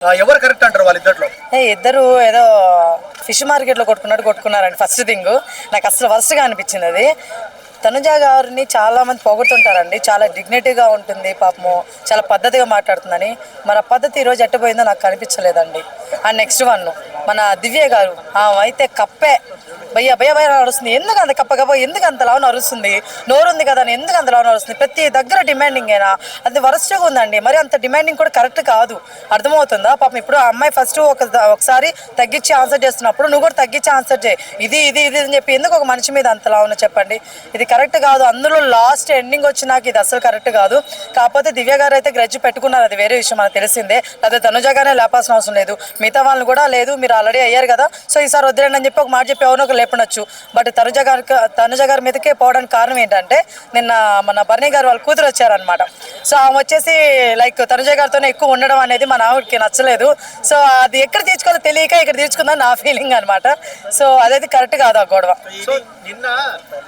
ఎవరు కరెక్ట్ అంటారు వాళ్ళిద్దరిలో? ఇద్దరు ఏదో ఫిష్ మార్కెట్లో కొట్టుకున్నారండి. ఫస్ట్ థింగ్ నాకు అసలు వర్స్ట్గా అనిపించింది అది. తనుజ గారిని చాలా మంది పొగుడుతుంటారండి, చాలా డిగ్నిటీగా ఉంటుంది పాపము, చాలా పద్ధతిగా మాట్లాడుతుందని. మరి ఆ పద్ధతి ఈరోజు ఎట్టపోయిందో నాకు కనిపించలేదండి. అండ్ నెక్స్ట్ వన్ మన దివ్య గారు అయితే కప్పే భయ్య భయ్య భయ్య అరుస్తుంది. ఎందుకు అంత కప్ప ఎందుకు అంత లావున అరుస్తుంది? నోరుంది కదా అని ఎందుకు అంత లావున అరుస్తుంది? ప్రతి దగ్గర డిమాండింగ్ అయినా అది వరస్ట్గా ఉందండి. మరి అంత డిమాండింగ్ కూడా కరెక్ట్ కాదు. అర్థమవుతుందా? పాపం ఇప్పుడు ఆ అమ్మాయి ఫస్ట్ ఒకసారి తగ్గించి ఆన్సర్ చేస్తున్నప్పుడు నువ్వు కూడా తగ్గించి ఆన్సర్ చేయి. ఇది ఇది ఇది అని చెప్పి ఎందుకు ఒక మనిషి మీద అంత లావున చెప్పండి? ఇది కరెక్ట్ కాదు. అందులో లాస్ట్ ఎండింగ్ వచ్చినాక ఇది అసలు కరెక్ట్ కాదు. కాకపోతే దివ్య గారు అయితే గ్రడ్జ్ పెట్టుకున్నారు, అది వేరే విషయం, మనకు తెలిసిందే. అదే తనుజగానే లేపాల్సిన అవసరం లేదు, మిగతా వాళ్ళని కూడా లేదు, మీరు ఆల్రెడీ అయ్యారు కదా, సో ఈసారి వదిలేండి అని చెప్పి ఒక మాట చెప్పి ఎవరినో లేపనొచ్చు. బట్ తనుజ గారి మీదకే పోవడానికి కారణం ఏంటంటే నిన్న మన బర్నీ గారు వాళ్ళ కూతురు వచ్చారనమాట. సో ఆమె వచ్చేసి లైక్ తనుజ గారితోనే ఎక్కువ ఉండడం అనేది మన ఆవిడకి నచ్చలేదు. సో అది ఎక్కడ తీర్చుకోవాలో తెలియక ఇక్కడ తీర్చుకుందని నా ఫీలింగ్ అనమాట. సో అదైతే కరెక్ట్ కాదు ఆ గొడవ. సో నిన్న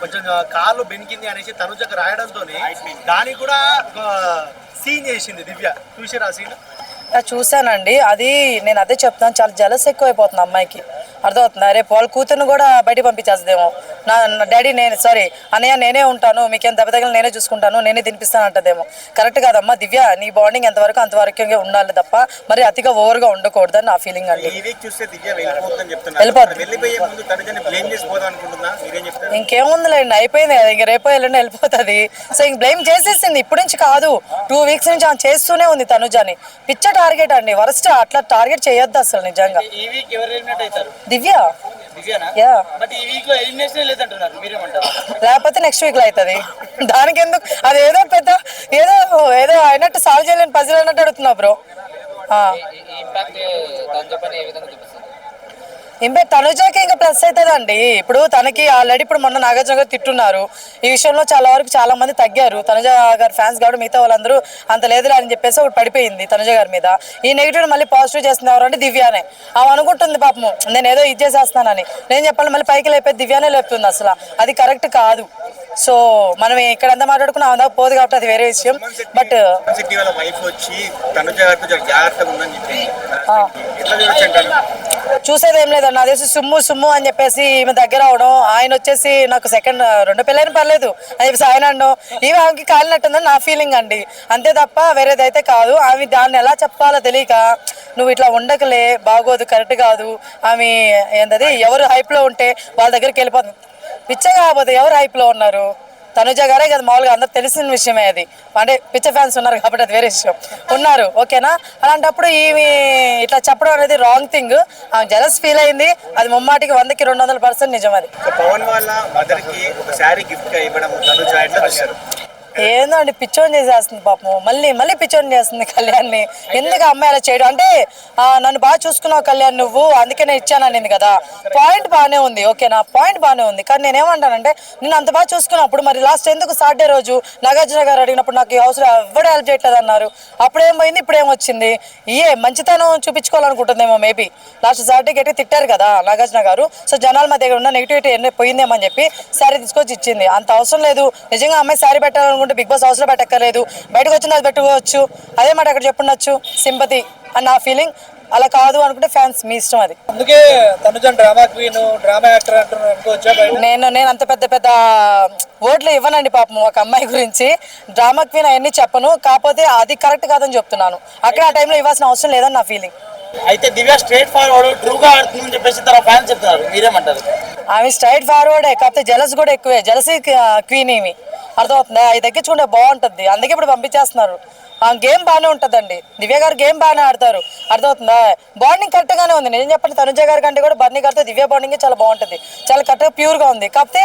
కొంచెం కాళ్ళు బెనికింది అనేసి తనుజకు రాయడంతో దానికి కూడా సీన్ చేసింది దివ్య. చూసారా సీన్? చూశానండి. అది నేను అదే చెప్తాను, చాలా జలస్ ఎక్కువైపోతుంది అమ్మాయికి. అర్థమవుతుంది. రేపు వాళ్ళ కూతురుని కూడా బయట పంపించేస్తుందేమో. నా డాడీ అన్నయ్య నేనే ఉంటాను, మీకేం దెబ్బ తగిలి నేనే చూసుకుంటాను, నేనే తినిపిస్తాను అంటదేమో. కరెక్ట్ కాదమ్మా దివ్య, నీ బాండింగ్ ఎంతవరకు అంతవరకు ఉండాలి తప్ప మరి అతిగా ఓవర్గా ఉండకూడదని నా ఫీలింగ్ అండి. ఇంకేముందిలేండి, అయిపోయింది కదా, ఇంక రేపో ఎల్లుండి వెళ్ళిపోతుంది. సో ఇంక బ్లేమ్ చేసేసింది, ఇప్పటి నుంచి కాదు 2 వీక్స్ నుంచి ఆమె చేస్తూనే ఉంది తనుజని. పిచ్చ టార్గెట్ అండి, వరస్ట్. అట్లా టార్గెట్ చేయొద్దు అసలు నిజంగా. దివ్య లేకపోతే నెక్స్ట్ వీక్ లో అవుతుంది. దానికి ఎందుకు? అది ఏదో పెద్ద ఏదో ఏదో అయినట్టు సాల్వ్ చేయలేని పజిల్ అన్నట్టు అడుగుతున్నా బ్రో. ఇంపే తనుజాకి ఇంకా ప్లస్ అవుతుందండి. ఇప్పుడు తనకి ఆల్రెడీ ఇప్పుడు మొన్న నాగార్జున గారు తిట్టున్నారు. ఈ విషయంలో చాలా వరకు చాలా మంది తగ్గారు. తనుజ గారు ఫ్యాన్స్ కాబట్టి మిగతా వాళ్ళందరూ అంత లేదులే అని చెప్పేసి ఒకటి పడిపోయింది తనుజ గారి మీద. ఈ నెగిటివ్ మళ్ళీ పాజిటివ్ చేస్తుంది ఎవరంటే దివ్యానే. ఆమె అనుకుంటుంది పాపము నేను ఏదో ఇది చేసేస్తున్నానని. నేను చెప్పాలి మళ్ళీ పైకి లేపే దివ్యానే లేపుతుంది. అసలు అది కరెక్ట్ కాదు. సో మనం ఇక్కడ ఎంత మాట్లాడుకున్నా ఆమె దాకా పోదు కాబట్టి అది వేరే విషయం. బట్ చూసేది ఏం లేదండి, నా తెలిసి సుమ్ము అని చెప్పేసి ఈమె దగ్గర అవడం, ఆయన వచ్చేసి నాకు సెకండ్ 2 పెళ్ళైనా పర్లేదు అని చెప్పేసి ఆయన అనడం, ఈమె ఆమెకి కాలినట్టుందని నా ఫీలింగ్ అండి. అంతే తప్ప వేరేదైతే కాదు. ఆమె దాన్ని ఎలా చెప్పాలో తెలియక నువ్వు ఇట్లా ఉండకలే, బాగోదు, కరెక్ట్ కాదు. ఆమె ఏంటది ఎవరు హైప్లో ఉంటే వాళ్ళ దగ్గరికి వెళ్ళిపోతుంది. పిచ్చ కాకపోతే ఎవరు హైప్లో ఉన్నారు? తనుజ గారే కదా, మామూలుగా అందరు తెలిసిన విషయమే అది. అంటే పిచ్చ ఫ్యాన్స్ ఉన్నారు కాబట్టి అది వేరే విషయం, ఉన్నారు ఓకేనా. అలాంటప్పుడు ఈమె ఇట్లా చెప్పడం అనేది రాంగ్ థింగ్. ఆమె జలస్ ఫీల్ అయింది, అది ముమ్మాటికి 100కి 200% నిజం. అది పవన్ వాళ్ళ మదర్కి ఒక శారీ గిఫ్ట్ ఇవ్వడం తనుజ ఎట్లా చూశారు? ఏందో అండి, పిచ్చోని చేసేస్తుంది పాపం. మళ్ళీ పిచ్చోని చేస్తుంది కళ్యాణ్ని. ఎందుకు అమ్మాయి అలా చేయడం? అంటే నన్ను బాగా చూసుకున్నావు కళ్యాణ్ నువ్వు, అందుకే నేను ఇచ్చాను అనింది కదా. పాయింట్ బాగానే ఉంది, ఓకేనా, పాయింట్ బాగానే ఉంది. కానీ నేనేమంటానంటే నేను అంత బాగా చూసుకున్నప్పుడు మరి లాస్ట్ ఎందుకు సాటర్డే రోజు నాగార్జున గారు అడిగినప్పుడు నాకు ఈ అవసరం ఎవరు హెల్ప్ చేయట్లేదు అన్నారు. అప్పుడేం పోయింది, ఇప్పుడేం వచ్చింది? మంచితనం చూపించుకోవాలనుకుంటుందేమో మేబీ. లాస్ట్ సాటర్డే గట్టి తిట్టారు కదా నాగార్జున గారు. సో జనాల మా దగ్గర ఉన్న నెగిటివిటీ ఎన్ని పోయిందేమో అని చెప్పి శారీ తీసుకొచ్చి ఇచ్చింది. అంత అవసరం లేదు. నిజంగా అమ్మాయి శారీ పెట్టాలని బిగ్ బాస్ హౌస్ లో పెట్టక్కర్లేదు, బయటకు వచ్చిన అది పెట్టుకోవచ్చు. అదే మాట అక్కడ చెప్పుండొచ్చు, సింపతి అని నా ఫీలింగ్. అలా కాదు అనుకుంటే ఫ్యాన్స్ మీ ఇష్టం. అది అందుకే Tanuja drama queen, drama actor అంటున్నారు. నేను అంత పెద్ద ఓట్లు ఇవ్వనండి పాపం ఒక అమ్మాయి గురించి. డ్రామా క్వీన్ అవన్నీ చెప్పను, కాకపోతే అది కరెక్ట్ కాదని చెప్తున్నాను. అక్కడ ఆ టైంలో ఇవ్వాల్సిన అవసరం లేదని నా ఫీలింగ్. అయితే దివ్య స్ట్రైట్ ఫార్వర్డ్ ట్రూగా ఆడుతుందని చెప్పేసి తన ఫ్యాన్స్ చెప్తున్నారు, మీరేమంటారు? ఆమె స్ట్రైట్ ఫార్వర్డే, కాకపోతే జలస్ కూడా ఎక్కువే. జలసీ క్వీన్ ఏమి అర్థమవుతుందా? అది తగ్గించుకుంటే బాగుంటుంది, అందుకే ఇప్పుడు పంపించేస్తున్నారు. ఆ గేమ్ బాగానే ఉంటుందండి, దివ్య గారు గేమ్ బాగానే ఆడతారు. అర్థమవుతుందా? బాండింగ్ కరెక్ట్ గానే ఉంది. నేను చెప్పండి తనుజ గారి కంటే కూడా బర్నీ గారితో దివ్య బాండింగ్ చాలా బాగుంటుంది, చాలా కరెక్ట్గా ప్యూర్గా ఉంది. కాకపోతే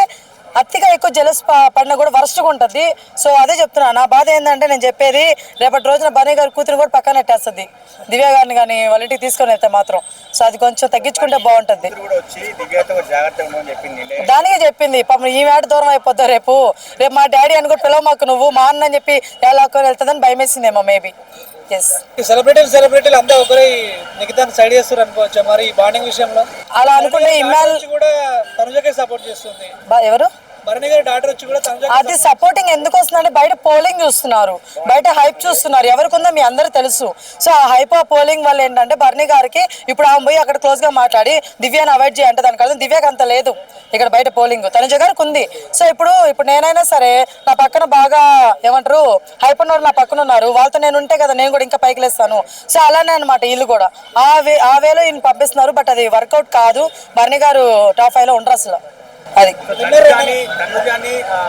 అతిగా ఎక్కువ జలస్ పడినా కూడా వరస్ట్గా ఉంటుంది. సో అదే చెప్తున్నా, నా బాధ ఏంటంటే నేను చెప్పేది రేపటి రోజున బర్నీ గారి కూతురు కూడా పక్కన పెట్టేస్తుంది దివ్య గారిని కానీ వాళ్ళ ఇంటికి తీసుకొని వెళ్తే మాత్రం. సో అది కొంచెం తగ్గించుకుంటే బాగుంటుంది. దానికే చెప్పింది పాపం, ఈ వేట దూరం అయిపోద్దా రేపు మా డాడీ అని కూడా పిలవ మాకు, నువ్వు మా అన్న అని చెప్పి ఎలా వెళ్తుందని భయం వేసిందేమో మేబీ. సెలబ్రిటీలు అంతా ఒకరే మిగతా సైడ్ చేస్తారు అనుకోవచ్చు మరి ఈ బాండింగ్ విషయంలో. అలా అనుకుంటే ఇమ్మాల్ కూడా తనుజకే సపోర్ట్ చేస్తుంది. ఎవరు? భరణి గారి డాక్టర్ వచ్చి కూడా తనుజ అది సపోర్టింగ్ ఎందుకు వస్తుందంటే బయట పోలింగ్ చూస్తున్నారు, బయట హైప్ చూస్తున్నారు, ఎవరికి ఉందో మీ అందరూ తెలుసు. సో ఆ హైప్ ఆ పోలింగ్ వల్ల ఏంటంటే భరణి గారికి ఇప్పుడు ఆమె పోయి అక్కడ క్లోజ్ గా మాట్లాడి దివ్యాని అవాయిడ్ చేయంటే దానికి అర్థం దివ్యాకి అంత లేదు ఇక్కడ బయట పోలింగ్, తనుజ గారికి ఉంది. సో ఇప్పుడు నేనైనా సరే నా పక్కన బాగా ఏమంటారు హైప్ ఉన్నవారు నా పక్కన ఉన్నారు, వాళ్ళతో నేను ఉంటే కదా నేను కూడా ఇంకా పైకి లేస్తాను. సో అలానే అనమాట వీళ్ళు కూడా ఆ వేలో ఈయన పంపిస్తున్నారు. బట్ అది వర్కౌట్ కాదు, భరణి గారు టాప్ 5 లో ఉండరు అసలు. అది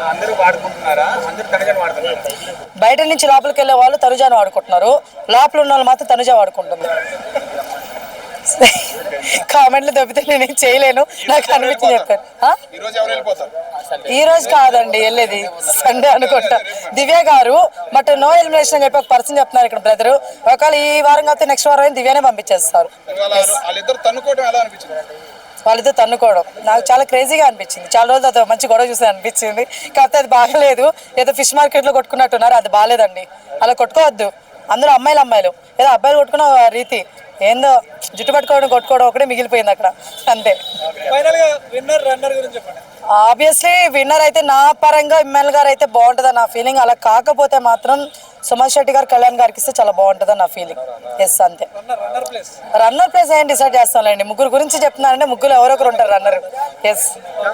అందరూ వాడుకుంటున్నారా? అందరూ తనుజని వాడుతున్నారు. బయట నుంచి లోపలికి వెళ్ళే వాళ్ళు తనుజాను వాడుకుంటున్నారు, లోపల ఉన్న వాళ్ళు మాత్రం తనుజ వాడుకుంటుంది. కామెంట్లు దొబ్బితే నేనేం చేయలేను, నాకు అనిపించింది చెప్పాను. ఈ రోజు ఎవరు వెళ్ళిపోతారు? ఈ రోజు కాదండి వెళ్ళేది, సండే అనుకుంటా. దివ్య గారు బట్ నో ఎలిమినేషన్ అని చెప్పి ఒక పర్సన్ చెప్తున్నారు ఇక్కడ బ్రదర్. ఒకవేళ ఈ వారం కాకపోతే నెక్స్ట్ వారం దివ్యానే పంపించేస్తారు. వాళ్ళిద్దరు తన్నుకోవడం ఎలా అనిపించింది? వాళ్ళతో తన్నుకోవడం నాకు చాలా క్రేజీగా అనిపించింది. చాలా రోజులు అది మంచి గొడవ చూసి అనిపించింది, కాకపోతే అది బాగలేదు. ఏదో ఫిష్ మార్కెట్లో కొట్టుకున్నట్టున్నారు, అది బాగాలేదండి. అలా కొట్టుకోవద్దు, అందరూ అమ్మాయిలు ఏదో అబ్బాయిలు కొట్టుకున్న రీతి ఏందో జుట్టు పట్టుకోవడం కొట్టుకోవడం ఒకటే మిగిలిపోయింది అక్కడ అంతే. ఫైనల్ గా విన్నర్ రన్నర్ గురించి చెప్పండి. ఆబ్వియస్లీ విన్నర్ అయితే నా పరంగా ఎమ్మెల్యే గారు అయితే బాగుంటుందని నా ఫీలింగ్. అలా కాకపోతే మాత్రం సుమన్ శెట్టి గారు కళ్యాణ్ గారికి ఇస్తే చాలా బాగుంటుందని నా ఫీలింగ్. ఎస్ అంతే. రన్నర్ ప్లేస్ ఏం డిసైడ్ చేస్తానులేండి, ముగ్గురు గురించి చెప్తున్నానంటే ముగ్గురు ఎవరొకరు ఉంటారు రన్నర్. ఎస్.